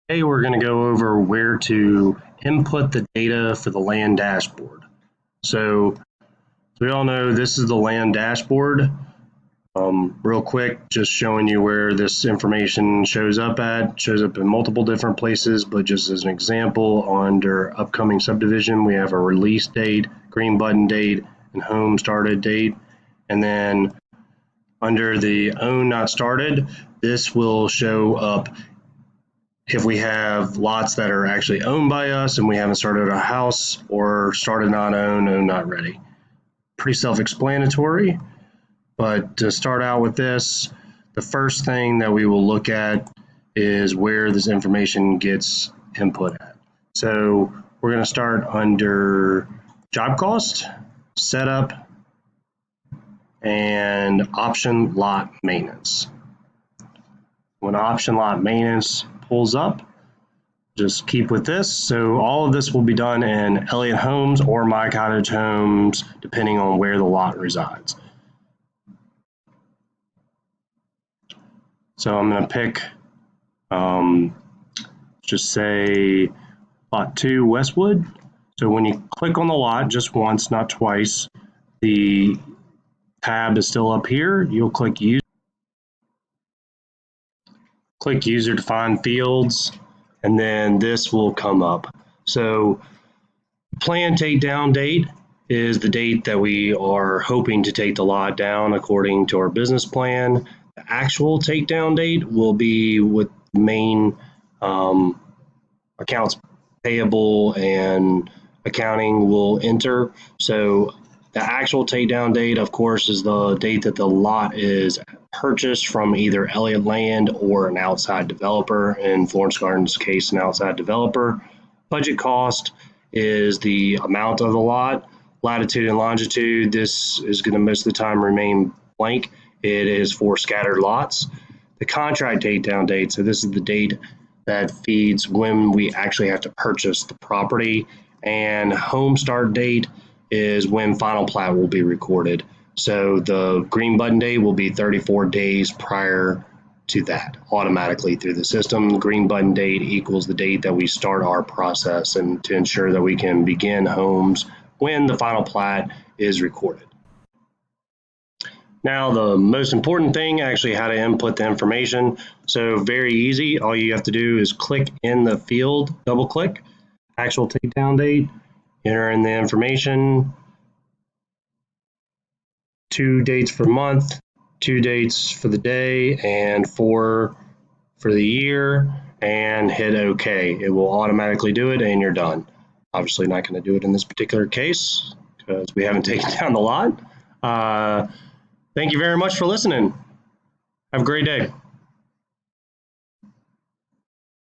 Today we're going to go over where to input the data for the land dashboard. So we all know this is the land dashboard. Real quick, just showing you where this information shows up at. It shows up in multiple different places, but just as an example, under upcoming subdivision, we have a release date, green button date, and home started date. And then under the own not started, this will show up if we have lots that are actually owned by us and we haven't started a house, or started not owned, owned not ready. Pretty self-explanatory, but to start out with this, the first thing that we will look at is where this information gets input at. So we're going to start under job cost, setup, and option lot maintenance. When option lot maintenance pulls up, just keep with this. So all of this will be done in Elliott Homes or My Cottage Homes, depending on where the lot resides. So I'm going to pick, just say lot 2 Westwood. So when you click on the lot just once, not twice, the tab is still up here. You'll click user defined fields, and then this will come up. So plan takedown date is the date that we are hoping to take the lot down according to our business plan. The actual takedown date will be with main accounts payable and accounting will enter. So the actual takedown date, of course, is the date that the lot is purchased from either Elliott Land or an outside developer. In Florence Gardens' case, an outside developer. Budget cost is the amount of the lot. Latitude and longitude, this is going to most of the time remain blank. It is for scattered lots. The contract takedown date, so this is the date that feeds when we actually have to purchase the property. And home start date is when final plat will be recorded. So the green button date will be 34 days prior to that, automatically through the system. The green button date equals the date that we start our process, and to ensure that we can begin homes when the final plat is recorded. Now, the most important thing, actually how to input the information. So very easy. All you have to do is click in the field, double click, actual takedown date, enter in the information, 2 dates for month, 2 dates for the day, and 4 for the year, and hit OK. It will automatically do it and you're done. Obviously not going to do it in this particular case because we haven't taken down the lot. Thank you very much for listening. Have a great day.